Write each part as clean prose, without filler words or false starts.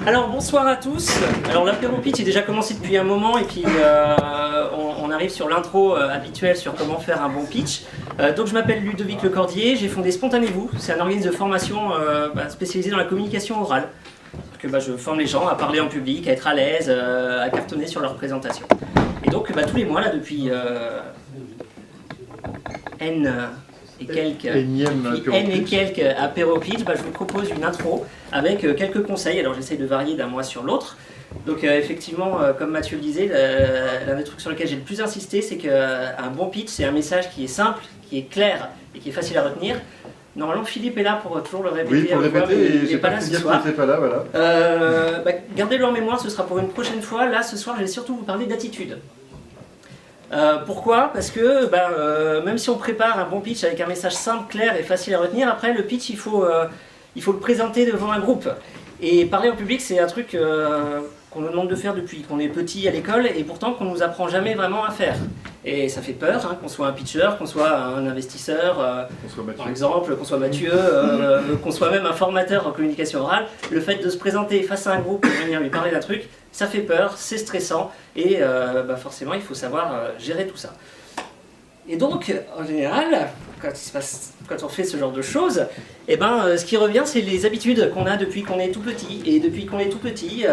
Alors bonsoir à tous. Alors l'apéro pitch est déjà commencé depuis un moment et puis on arrive sur l'intro habituelle sur comment faire un bon pitch. Donc je m'appelle Ludovic Lecordier, j'ai fondé Spontanez-vous, c'est un organisme de formation spécialisé dans la communication orale. Que je forme les gens à parler en public, à être à l'aise, à cartonner sur leur présentation. Et donc tous les mois là depuis N et quelques apéro pitch, je vous propose une intro avec quelques conseils. Alors j'essaye de varier d'un mois sur l'autre. Donc effectivement, comme Mathieu le disait, l'un des trucs sur lesquels j'ai le plus insisté, c'est qu'un bon pitch, c'est un message qui est simple, qui est clair et qui est facile à retenir. Normalement, Philippe est là pour toujours le répéter. Oui, pour le répéter, et il n'est pas là ce soir. Pas là, voilà. Gardez-le en mémoire, ce sera pour une prochaine fois. Là, ce soir, je vais surtout vous parler d'attitude. Pourquoi? Parce que même si on prépare un bon pitch avec un message simple, clair et facile à retenir, après le pitch, il faut le présenter devant un groupe. Et parler en public, c'est un truc qu'on nous demande de faire depuis qu'on est petit à l'école et pourtant qu'on ne nous apprend jamais vraiment à faire. Et ça fait peur, qu'on soit un pitcher, qu'on soit un investisseur, par exemple, qu'on soit Mathieu, qu'on soit même un formateur en communication orale. Le fait de se présenter face à un groupe et venir lui parler d'un truc, ça fait peur, c'est stressant et forcément il faut savoir gérer tout ça. Et donc, en général, quand on fait ce genre de choses, ce qui revient, c'est les habitudes qu'on a depuis qu'on est tout petit. Et depuis qu'on est tout petit,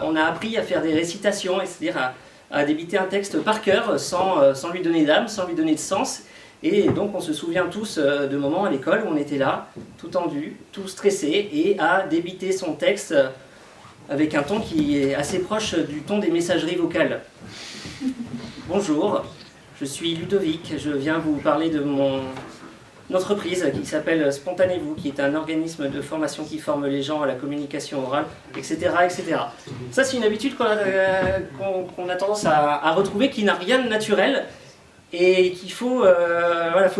on a appris à faire des récitations, c'est-à-dire à débiter un texte par cœur, sans lui donner d'âme, sans lui donner de sens. Et donc, on se souvient tous de moments à l'école où on était là, tout tendu, tout stressé, et à débiter son texte avec un ton qui est assez proche du ton des messageries vocales. Bonjour. Je suis Ludovic, je viens vous parler de mon entreprise qui s'appelle Spontanez-vous, qui est un organisme de formation qui forme les gens à la communication orale, etc. etc. Ça, c'est une habitude qu'on a tendance à retrouver, qui n'a rien de naturel et qu'il faut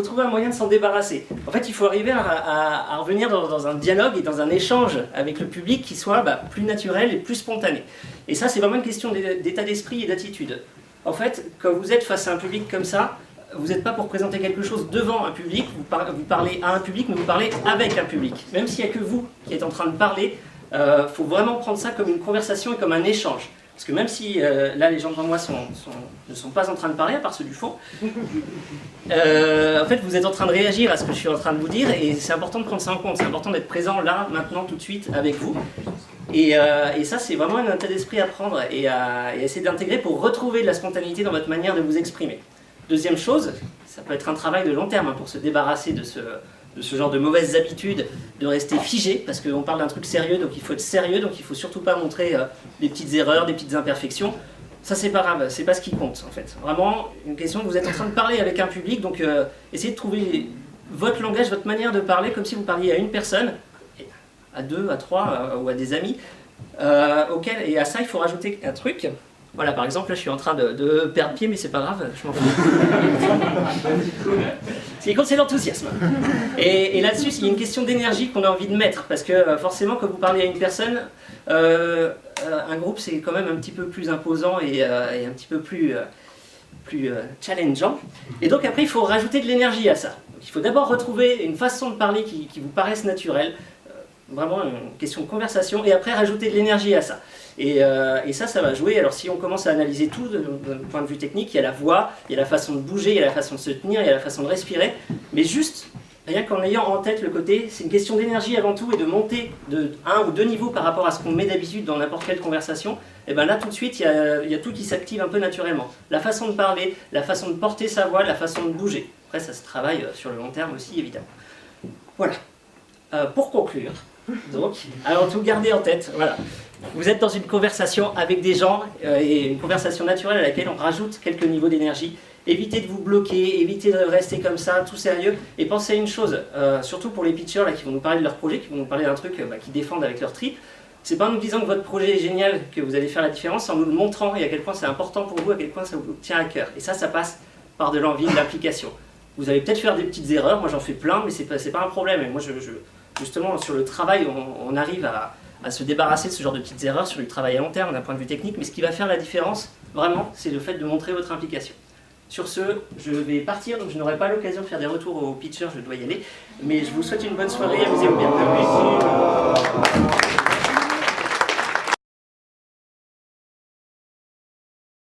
trouver un moyen de s'en débarrasser. En fait, il faut arriver à revenir dans un dialogue et dans un échange avec le public qui soit plus naturel et plus spontané. Et ça, c'est vraiment une question d'état d'esprit et d'attitude. En fait, quand vous êtes face à un public comme ça, vous n'êtes pas pour présenter quelque chose devant un public, vous parlez à un public, mais vous parlez avec un public. Même s'il n'y a que vous qui êtes en train de parler, faut vraiment prendre ça comme une conversation et comme un échange. Parce que même si là les gens devant moi ne sont pas en train de parler, à part ceux du fond, en fait vous êtes en train de réagir à ce que je suis en train de vous dire et c'est important de prendre ça en compte, c'est important d'être présent là, maintenant, tout de suite avec vous. Et ça c'est vraiment un état d'esprit à prendre et à essayer d'intégrer pour retrouver de la spontanéité dans votre manière de vous exprimer. Deuxième chose, ça peut être un travail de long terme pour se débarrasser de ce genre de mauvaises habitudes, de rester figé, parce qu'on parle d'un truc sérieux, donc il faut être sérieux, donc il faut surtout pas montrer des petites erreurs, des petites imperfections. Ça c'est pas grave, c'est pas ce qui compte en fait. Vraiment, une question, vous êtes en train de parler avec un public, donc essayez de trouver votre langage, votre manière de parler, comme si vous parliez à une personne, à deux, à trois, ou à des amis, et à ça il faut rajouter un truc. Voilà, par exemple, là je suis en train de perdre pied, mais c'est pas grave, je m'en fous. Ce qui compte, c'est l'enthousiasme. Et là-dessus, il y a une question d'énergie qu'on a envie de mettre, parce que forcément, quand vous parlez à une personne, un groupe c'est quand même un petit peu plus imposant et un petit peu plus challengeant. Et donc après, il faut rajouter de l'énergie à ça. Donc, il faut d'abord retrouver une façon de parler qui vous paraisse naturelle, vraiment une question de conversation, et après rajouter de l'énergie à ça. Et ça va jouer. Alors si on commence à analyser tout d'un point de vue technique, il y a la voix, il y a la façon de bouger, il y a la façon de se tenir, il y a la façon de respirer, mais juste, rien qu'en ayant en tête le côté, c'est une question d'énergie avant tout et de monter de 1 ou 2 niveaux par rapport à ce qu'on met d'habitude dans n'importe quelle conversation, et bien là tout de suite il y a tout qui s'active un peu naturellement. La façon de parler, la façon de porter sa voix, la façon de bouger. Après ça se travaille sur le long terme aussi évidemment. Voilà. Pour conclure, donc, alors tout garder en tête, voilà. Vous êtes dans une conversation avec des gens et une conversation naturelle à laquelle on rajoute quelques niveaux d'énergie. Évitez de vous bloquer, évitez de rester comme ça, tout sérieux. Et pensez à une chose, surtout pour les pitchers là, qui vont nous parler de leur projet, qui vont nous parler d'un truc qu'ils défendent avec leur trip. C'est pas en nous disant que votre projet est génial que vous allez faire la différence, c'est en nous le montrant et à quel point c'est important pour vous, à quel point ça vous tient à cœur. Et ça passe par de l'envie, de l'application. Vous allez peut-être faire des petites erreurs, moi j'en fais plein, mais c'est pas un problème. Et moi justement sur le travail, on arrive à se débarrasser de ce genre de petites erreurs sur le travail à long terme d'un point de vue technique, mais ce qui va faire la différence, vraiment, c'est le fait de montrer votre implication. Sur ce, je vais partir, donc je n'aurai pas l'occasion de faire des retours aux pitchers, je dois y aller, mais je vous souhaite une bonne soirée, amusez-vous bien.